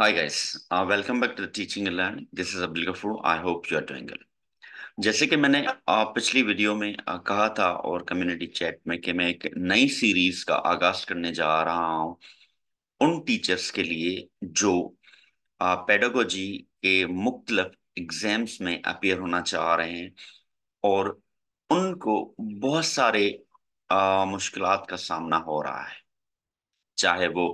Hi guys, welcome back to the Teaching and Learning. This is Abdul Ghafoor. I hope you are doing well. जैसे कि मैंने पिछली video में कहा था और कम्युनिटी चैट में कि मैं एक नई सीरीज का आगाज करने जा रहा हूं उन टीचर्स के लिए जो पेडागोजी के मुख्तलिफ एग्जाम्स में अपीयर होना चाह रहे हैं और उनको बहुत सारे मुश्किलात का सामना हो रहा है। चाहे वो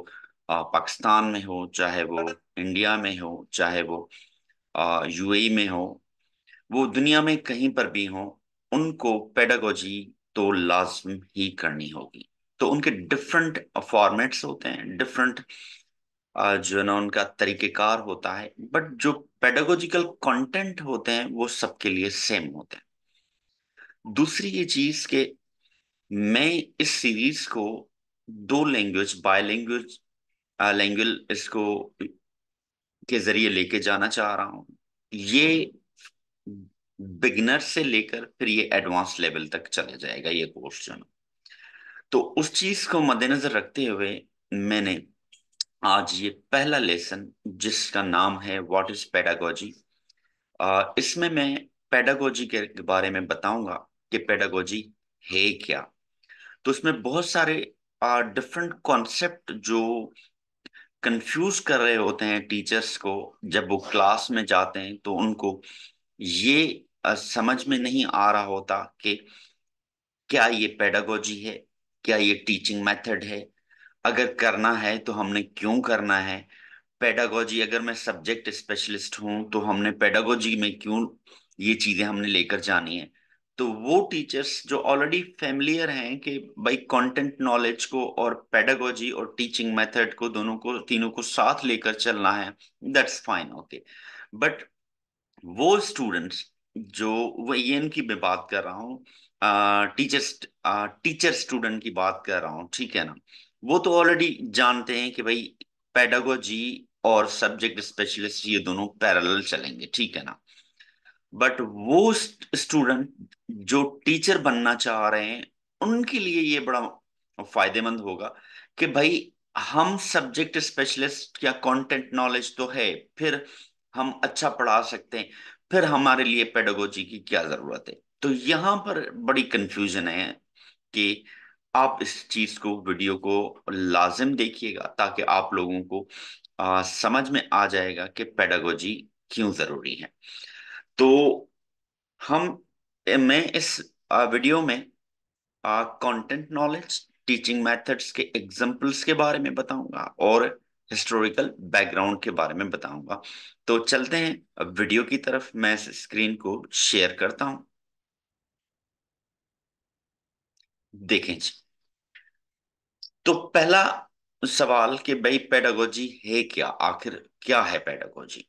पाकिस्तान में हो, चाहे वो इंडिया में हो, चाहे वो यूएई में हो, वो दुनिया में कहीं पर भी हो, उनको पेडागोजी तो लाजम ही करनी होगी। तो उनके डिफरेंट फॉर्मेट्स होते हैं, डिफरेंट जो है ना उनका तरीकेकार होता है, बट जो पेडागोजिकल कंटेंट होते हैं वो सबके लिए सेम होते हैं। दूसरी ये चीज कि मैं इस सीरीज को दो लैंग्वेज बायलैंग्वेज लैंग्वेज इसको के जरिए लेके जाना चाह रहा हूँ। ये बिगिनर से लेकर फिर ये एडवांस लेवल तक चला जाएगा ये कोर्स जो है ना। तो उस चीज को मद्देनजर रखते हुए मैंने आज ये पहला लेसन जिसका नाम है व्हाट इज पेडागोजी, इसमें मैं पेडागोजी के बारे में बताऊंगा कि पेडागोजी है क्या। तो इसमें बहुत सारे डिफरेंट कॉन्सेप्ट जो कंफ्यूज कर रहे होते हैं टीचर्स को, जब वो क्लास में जाते हैं तो उनको ये समझ में नहीं आ रहा होता कि क्या ये पेडागोजी है, क्या ये टीचिंग मेथड है, अगर करना है तो हमने क्यों करना है। पेडागोजी अगर मैं सब्जेक्ट स्पेशलिस्ट हूं तो हमने पेडागोजी में क्यों ये चीजें हमने लेकर जानी है। तो वो टीचर्स जो ऑलरेडी फेमिलियर हैं कि भाई कंटेंट नॉलेज को और पेडागोजी और टीचिंग मेथड को दोनों को तीनों को साथ लेकर चलना है, दैट्स फाइन, ओके। बट वो स्टूडेंट्स जो ये इनकी मैं बात कर रहा हूँ, टीचर्स टीचर स्टूडेंट की बात कर रहा हूँ, ठीक है ना। वो तो ऑलरेडी जानते हैं कि भाई पेडागोजी और सब्जेक्ट स्पेशलिस्ट ये दोनों पैरेलल चलेंगे, ठीक है ना। बट वो स्टूडेंट जो टीचर बनना चाह रहे हैं उनके लिए ये बड़ा फायदेमंद होगा कि भाई हम सब्जेक्ट स्पेशलिस्ट या कंटेंट नॉलेज तो है, फिर हम अच्छा पढ़ा सकते हैं, फिर हमारे लिए पेडागोजी की क्या जरूरत है। तो यहाँ पर बड़ी कंफ्यूजन है कि आप इस चीज को वीडियो को लाजिम देखिएगा ताकि आप लोगों को समझ में आ जाएगा कि पेडागोजी क्यों जरूरी है। तो हम मैं इस वीडियो में कंटेंट नॉलेज, टीचिंग मेथड्स के एग्जांपल्स के बारे में बताऊंगा और हिस्टोरिकल बैकग्राउंड के बारे में बताऊंगा। तो चलते हैं अब वीडियो की तरफ, मैं इस स्क्रीन को शेयर करता हूं। देखें जी। तो पहला सवाल कि भाई पेडागोजी है क्या, आखिर क्या है पेडागोजी।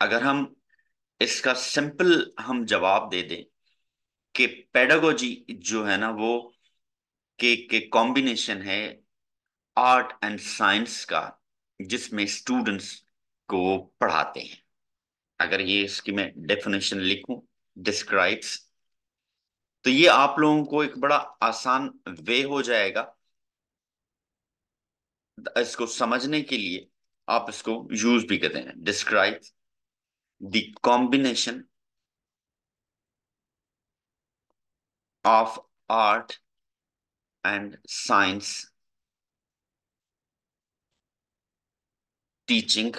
अगर हम इसका सिंपल जवाब दे दें कि पेडागोजी जो है ना वो के कॉम्बिनेशन है आर्ट एंड साइंस का, जिसमें स्टूडेंट्स को पढ़ाते हैं। अगर ये इसकी मैं डेफिनेशन लिखूं, डिस्क्राइब्स, तो ये आप लोगों को एक बड़ा आसान वे हो जाएगा इसको समझने के लिए। आप इसको यूज भी करते हैं, describe the combination of art and science teaching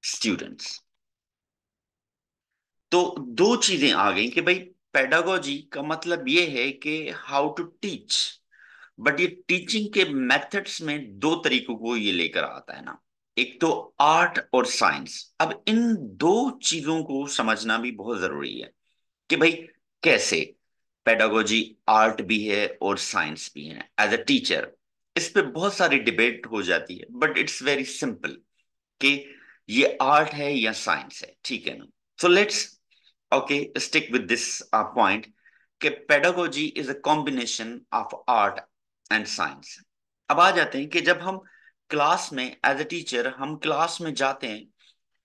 students. तो दो चीजें आ गई कि भाई पेडागोजी का मतलब ये है कि हाउ टू टीच, बट ये टीचिंग के मेथड्स में दो तरीकों को ये लेकर आता है ना। एक तो आर्ट और साइंस। अब इन दो चीजों को समझना भी बहुत जरूरी है कि भाई कैसे पेडागोजी आर्ट भी है और साइंस भी है। एज अ टीचर इस पे बहुत सारी डिबेट हो जाती है, बट इट्स वेरी सिंपल कि ये आर्ट है या साइंस है, ठीक है ना। So let's okay stick with this point कि pedagogy is a combination of art and science. अब आ जाते हैं कि जब हम क्लास में एज अ टीचर हम क्लास में जाते हैं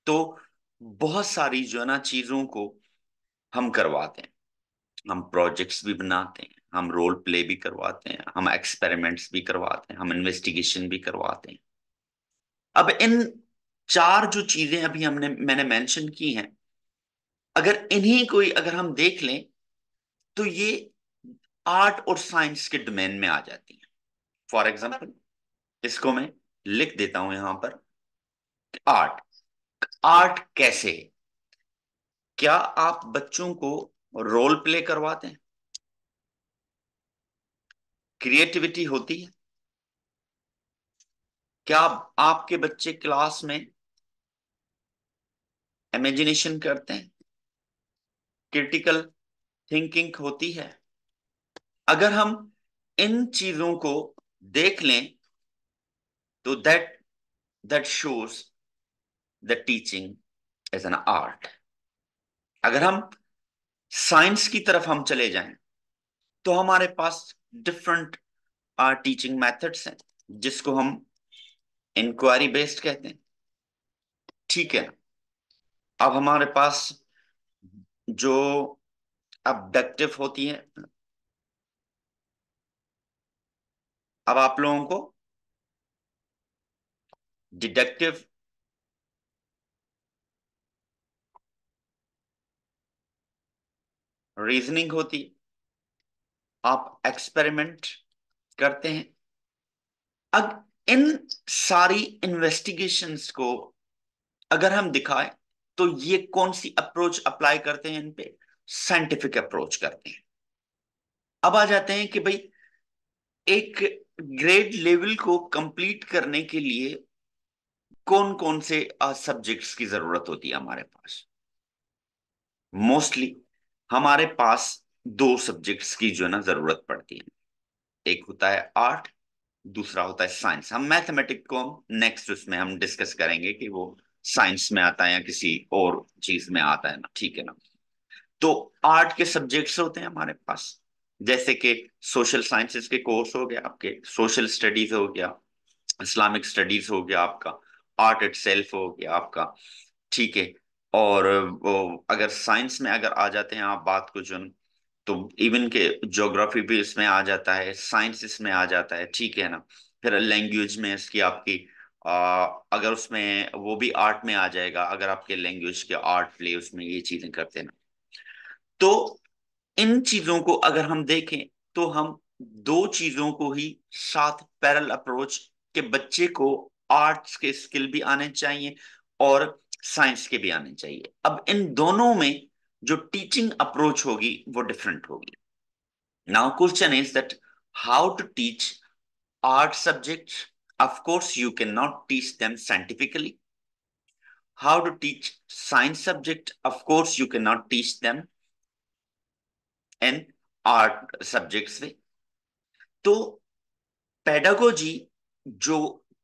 तो बहुत सारी जो है ना चीजों को हम करवाते हैं। हम प्रोजेक्ट्स भी बनाते हैं, हम रोल प्ले भी करवाते हैं, हम एक्सपेरिमेंट्स भी करवाते हैं, हम इन्वेस्टिगेशन भी करवाते हैं। अब इन चार जो चीजें अभी मैंने मेंशन की हैं, अगर इन्हीं को ही अगर हम देख लें तो ये आर्ट और साइंस के डोमेन में आ जाती हैं। फॉर एग्जाम्पल, इसको मैं लिख देता हूं यहां पर। आर्ट, आर्ट कैसे है? क्या आप बच्चों को रोल प्ले करवाते हैं? क्रिएटिविटी होती है? क्या आपके बच्चे क्लास में इमेजिनेशन करते हैं? क्रिटिकल थिंकिंग होती है? अगर हम इन चीजों को देख लें तो that shows the teaching as an art. अगर हम साइंस की तरफ हम चले जाएं तो हमारे पास डिफरेंट टीचिंग मेथड्स हैं, जिसको हम इंक्वायरी बेस्ड कहते हैं। ठीक है। अब हमारे पास जो अबडक्टिव होती है, अब आप लोगों को डिडक्टिव रीजनिंग होती है, आप एक्सपेरिमेंट करते हैं। अब इन सारी इन्वेस्टिगेशंस को अगर हम दिखाएं तो ये कौन सी अप्रोच अप्लाई करते हैं इन पे? साइंटिफिक अप्रोच करते हैं। अब आ जाते हैं कि भाई एक ग्रेड लेवल को कंप्लीट करने के लिए कौन कौन से सब्जेक्ट्स की जरूरत होती है हमारे पास। मोस्टली हमारे पास दो सब्जेक्ट्स की जो है ना जरूरत पड़ती है। एक होता है आर्ट, दूसरा होता है साइंस। हम मैथमेटिक्स को हम नेक्स्ट उसमें हम डिस्कस करेंगे कि वो साइंस में आता है या किसी और चीज में आता है ना, ठीक है ना। तो आर्ट के सब्जेक्ट्स होते हैं हमारे पास, जैसे कि सोशल साइंसेज के कोर्स हो गया, आपके सोशल स्टडीज हो गया, इस्लामिक स्टडीज हो गया आपका, आर्ट इटसेल्फ हो गया आपका। ठीक है। और वो अगर साइंस में अगर आ जाते हैं आप बात को जो, तो इवन के ज्योग्राफी भी इसमें आ जाता है, साइंस इसमें आ जाता है, ठीक है ना। फिर लैंग्वेज में इसकी आपकी अगर उसमें वो भी आर्ट में आ जाएगा, अगर आपके लैंग्वेज के आर्ट प्ले उसमें ये चीजें करते हैं ना। तो इन चीजों को अगर हम देखें तो हम दो चीजों को ही साथ पैरेलल अप्रोच के बच्चे को आर्ट्स के स्किल भी आने चाहिए और साइंस के भी आने चाहिए। अब इन दोनों में जो टीचिंग अप्रोच होगी वो डिफरेंट होगी। Now question is that how to teach art subjects. Of course you cannot teach them scientifically. How to teach science subject? Of course you cannot teach them in art subjects way. तो pedagogy जो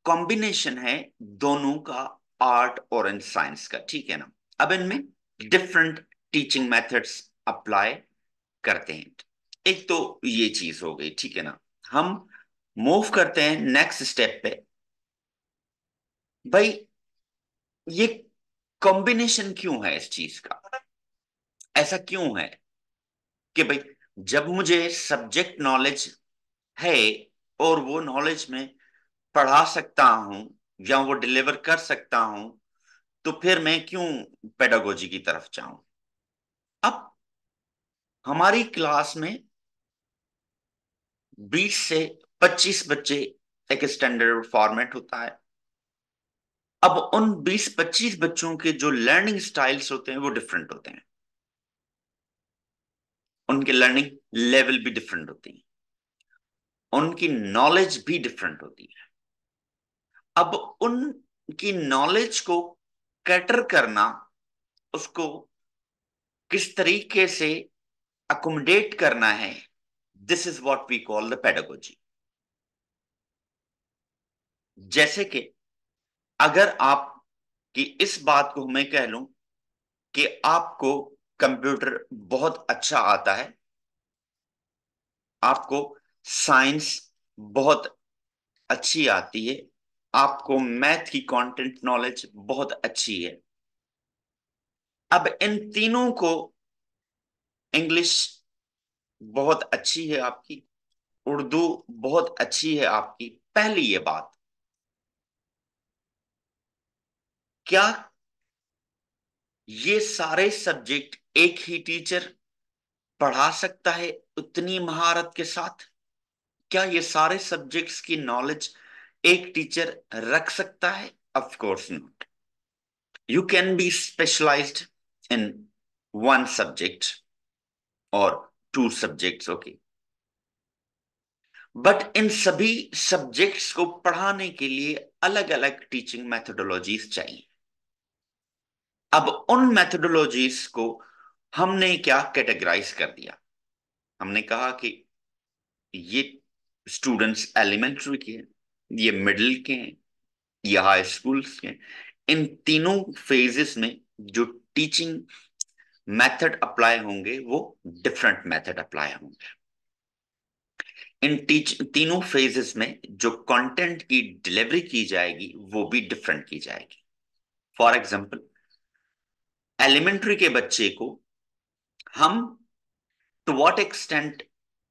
combination है दोनों का, art और in science का, ठीक है ना। अब इनमें डिफरेंट टीचिंग मेथड्स अप्लाई करते हैं। एक तो ये चीज हो गई, ठीक है ना। हम मूव करते हैं नेक्स्ट स्टेप पे। भाई ये कॉम्बिनेशन क्यों है इस चीज का? ऐसा क्यों है कि भाई जब मुझे सब्जेक्ट नॉलेज है और वो नॉलेज में पढ़ा सकता हूं या वो डिलीवर कर सकता हूं, तो फिर मैं क्यों पेडागोजी की तरफ जाऊं? अब हमारी क्लास में 20 से 25 बच्चे, एक स्टैंडर्ड फॉर्मेट होता है। अब उन 20-25 बच्चों के जो लर्निंग स्टाइल्स होते हैं वो डिफरेंट होते हैं, उनके लर्निंग लेवल भी डिफरेंट होती है, उनकी नॉलेज भी डिफरेंट होती है। अब उनकी नॉलेज को कैटर करना, उसको किस तरीके से अकोमोडेट करना है, this is what we call the pedagogy. जैसे कि अगर आप कि इस बात को मैं कह लूं कि आपको कंप्यूटर बहुत अच्छा आता है, आपको साइंस बहुत अच्छी आती है, आपको मैथ की कंटेंट नॉलेज बहुत अच्छी है। अब इन तीनों को, इंग्लिश बहुत अच्छी है आपकी, उर्दू बहुत अच्छी है आपकी, पहली ये बात। क्या ये सारे सब्जेक्ट एक ही टीचर पढ़ा सकता है उतनी महारत के साथ? क्या ये सारे सब्जेक्ट्स की नॉलेज एक टीचर रख सकता है? Of course not. You can be specialised in one subject और two subjects, okay, but in सभी सब्जेक्ट्स को पढ़ाने के लिए अलग अलग टीचिंग मेथोडोलॉजीज चाहिए। अब उन मेथोडोलॉजीज को हमने क्या कैटेगराइज कर दिया? हमने कहा कि ये स्टूडेंट्स एलिमेंट्री के हैं, ये मिडिल के हैं, ये हाई स्कूल्स के हैं। इन तीनों फेजेस में जो टीचिंग मेथड अप्लाई होंगे वो डिफरेंट मेथड अप्लाई होंगे। इन तीनों फेजेस में जो कंटेंट की डिलीवरी की जाएगी वो भी डिफरेंट की जाएगी। फॉर एग्जाम्पल, एलिमेंट्री के बच्चे को हम टू व्हाट एक्सटेंट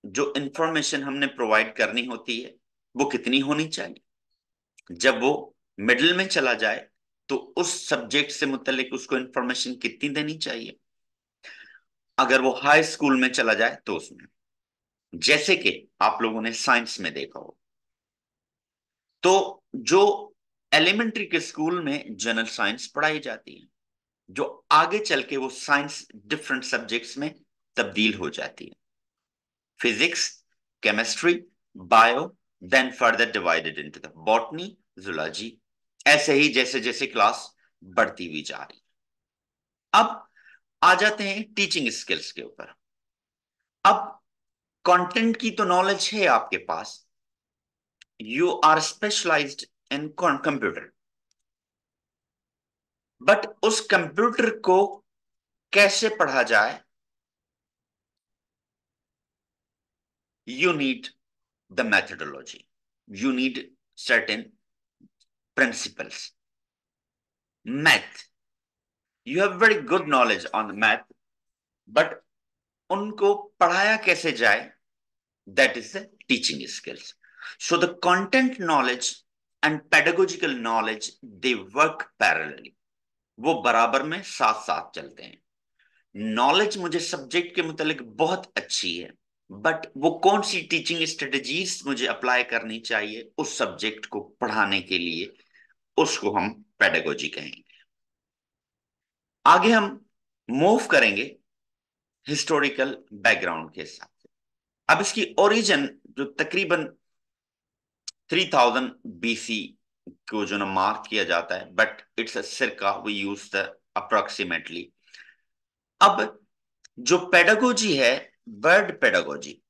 जो इंफॉर्मेशन हमने प्रोवाइड करनी होती है वो कितनी होनी चाहिए? जब वो मिडिल में चला जाए तो उस सब्जेक्ट से मुतलिक उसको इंफॉर्मेशन कितनी देनी चाहिए? अगर वो हाई स्कूल में चला जाए तो उसमें, जैसे कि आप लोगों ने साइंस में देखा हो, तो जो एलिमेंट्री के स्कूल में जनरल साइंस पढ़ाई जाती है, जो आगे चल के वो साइंस डिफरेंट सब्जेक्ट्स में तब्दील हो जाती है, physics, chemistry, bio, then further divided into the botany, zoology, ऐसे ही जैसे जैसे क्लास बढ़ती हुई जा रही। अब आ जाते हैं टीचिंग स्किल्स के ऊपर। अब कंटेंट की तो नॉलेज है आपके पास, you are specialised in computer, but उस कंप्यूटर को कैसे पढ़ा जाए? You need the methodology, you need certain principles. Math, you have very good knowledge on the math, but उनको पढ़ाया कैसे जाए? That is the teaching skills. So the content knowledge and pedagogical knowledge, they work parallelly. वो बराबर में साथ साथ चलते हैं। नॉलेज मुझे सब्जेक्ट के मुतालिक बहुत अच्छी है, बट वो कौन सी टीचिंग स्ट्रेटजीज मुझे अप्लाई करनी चाहिए उस सब्जेक्ट को पढ़ाने के लिए, उसको हम पेडागोजी कहेंगे। आगे हम मूव करेंगे हिस्टोरिकल बैकग्राउंड के साथ। अब इसकी ओरिजिन जो तकरीबन 3000 बीसी को जो ना मार्क किया जाता है, बट इट्स अ सिरका, वी यूज द अप्रोक्सीमेटली। अब जो पेडागोजी है, वर्ड पेडागोजी,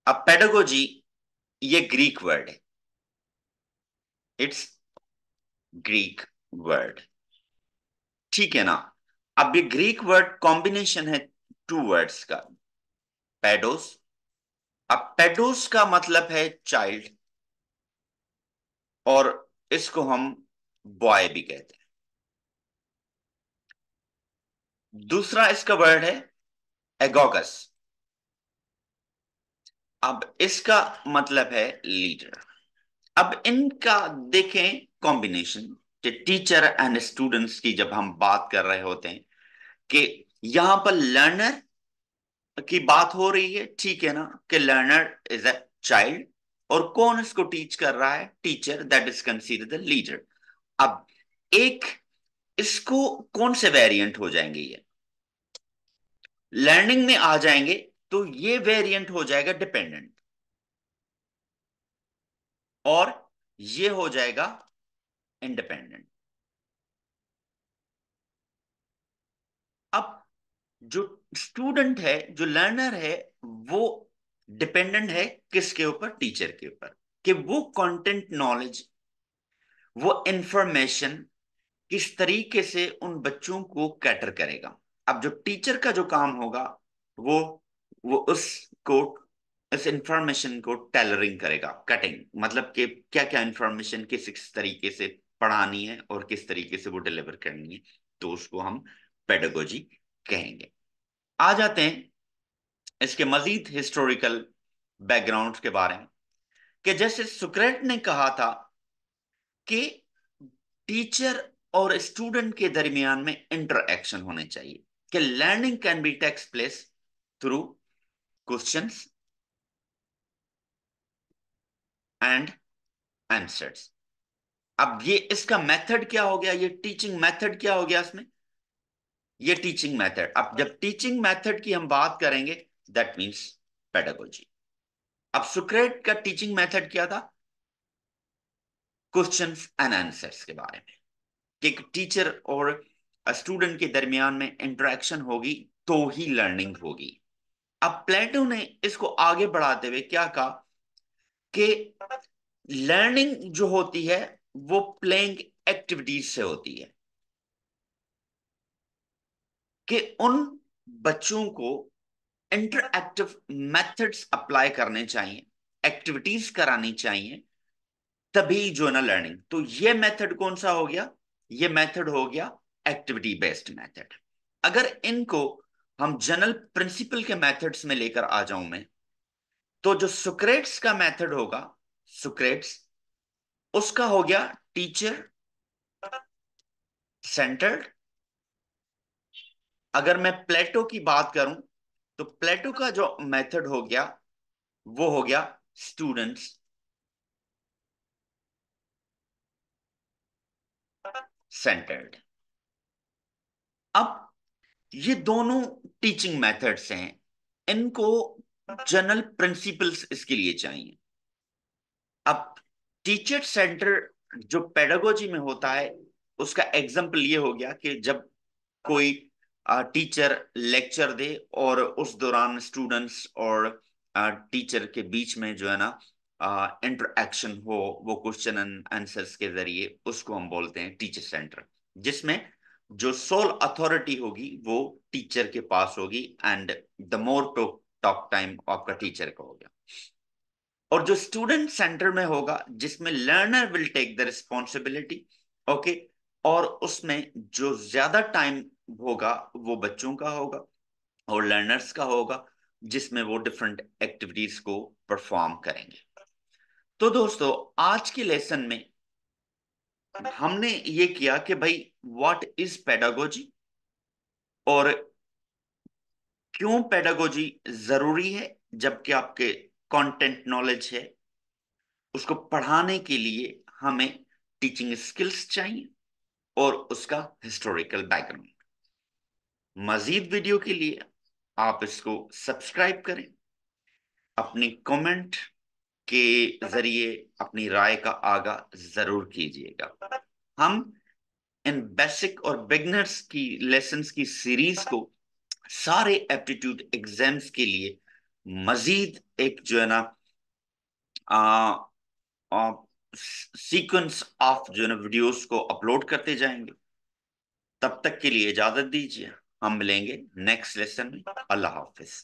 अब पेडागोजी ये ग्रीक वर्ड है, इट्स ग्रीक वर्ड, ठीक है ना? अब ये ग्रीक वर्ड कॉम्बिनेशन है टू वर्ड्स का, पेडोस। अब पेडोस का मतलब है चाइल्ड, और इसको हम बॉय भी कहते हैं। दूसरा इसका वर्ड है एगोगस। अब इसका मतलब है लीडर। अब इनका देखें कॉम्बिनेशन, टीचर एंड स्टूडेंट्स की जब हम बात कर रहे होते हैं कि यहां पर लर्नर की बात हो रही है, ठीक है ना, कि लर्नर इज अ चाइल्ड, और कौन इसको टीच कर रहा है? Teacher, that is considered the leader. अब एक इसको कौन से वेरिएंट हो जाएंगे? ये लर्निंग में आ जाएंगे तो ये वेरिएंट हो जाएगा डिपेंडेंट, और ये हो जाएगा इंडिपेंडेंट। अब जो स्टूडेंट है, जो लर्नर है, वो डिपेंडेंट है किसके ऊपर? टीचर के ऊपर, कि वो कंटेंट नॉलेज, वो इंफॉर्मेशन किस तरीके से उन बच्चों को कैटर करेगा। अब जो टीचर का जो काम होगा, वो वो उसको, इस इंफॉर्मेशन को टेलरिंग करेगा, कटिंग, मतलब कि क्या क्या इंफॉर्मेशन किस तरीके से पढ़ानी है और किस तरीके से वो डिलीवर करनी है, तो उसको हम पेडागोजी कहेंगे। आ जाते हैं इसके मजीद हिस्टोरिकल बैकग्राउंड के बारे में, कि जैसे सुक्रेट ने कहा था कि टीचर और स्टूडेंट के दरमियान में इंटरएक्शन होने चाहिए, कि learning can be takes place through questions and answers. अब ये इसका मेथड क्या हो गया, ये टीचिंग मेथड क्या हो गया इसमें, ये टीचिंग मेथड। अब जब टीचिंग मेथड की हम बात करेंगे, दैट मींस पेडागोजी। अब सुक्रेट का टीचिंग मेथड क्या था, क्वेश्चंस एंड आंसर्स के बारे में, कि एक टीचर और स्टूडेंट के दरमियान में इंटरेक्शन होगी तो ही लर्निंग होगी। अब प्लेटो ने इसको आगे बढ़ाते हुए क्या कहा, कि लर्निंग जो होती है वो प्लेइंग एक्टिविटीज से होती है, कि उन बच्चों को इंटरएक्टिव मेथड्स अप्लाई करने चाहिए, एक्टिविटीज करानी चाहिए, तभी जो है ना लर्निंग। तो ये मेथड कौन सा हो गया, ये मेथड हो गया एक्टिविटी बेस्ड मेथड। अगर इनको हम जनरल प्रिंसिपल के मेथड्स में लेकर आ जाऊं मैं, तो जो सुक्रेट्स का मेथड होगा, सुक्रेट्स, उसका हो गया टीचर सेंटर्ड। अगर मैं प्लेटो की बात करूं, तो प्लेटो का जो मेथड हो गया वो हो गया स्टूडेंट्स सेंटर्ड। अब ये दोनों टीचिंग मेथड्स हैं, इनको जनरल प्रिंसिपल्स इसके लिए चाहिए। अब टीचर सेंटर जो पेडागोजी में होता है, उसका एग्जाम्पल ये हो गया कि जब कोई टीचर लेक्चर दे और उस दौरान स्टूडेंट्स और टीचर के बीच में जो है ना इंटरेक्शन हो, वो क्वेश्चन एंड आंसर्स के जरिए, उसको हम बोलते हैं टीचर सेंटर, जिसमें जो सोल अथॉरिटी होगी वो टीचर के पास होगी, and the more talk time आपका टीचर का होगा। और जो स्टूडेंट सेंटर में होगा, जिसमें learner will take the responsibility, okay, और उसमें जो ज्यादा टाइम होगा वो बच्चों का होगा और लर्नर्स का होगा, जिसमें वो डिफरेंट एक्टिविटीज को परफॉर्म करेंगे। तो दोस्तों, आज के लेसन में हमने ये किया कि भाई व्हाट इज पेडागोजी, और क्यों पेडागोजी जरूरी है, जबकि आपके कंटेंट नॉलेज है, उसको पढ़ाने के लिए हमें टीचिंग स्किल्स चाहिए और उसका हिस्टोरिकल बैकग्राउंड। मजीद वीडियो के लिए आप इसको सब्सक्राइब करें, अपनी कमेंट के जरिए अपनी राय का आगा जरूर कीजिएगा। हम इन बेसिक और बिगनर्स की लेसन्स की सीरीज को सारे एप्टीट्यूड एग्जाम्स के लिए मजीद एक जो है ना सीक्वेंस ऑफ जो है ना वीडियोस को अपलोड करते जाएंगे। तब तक के लिए इजाजत दीजिए, हम मिलेंगे नेक्स्ट लेसन में। अल्लाह हाफिज।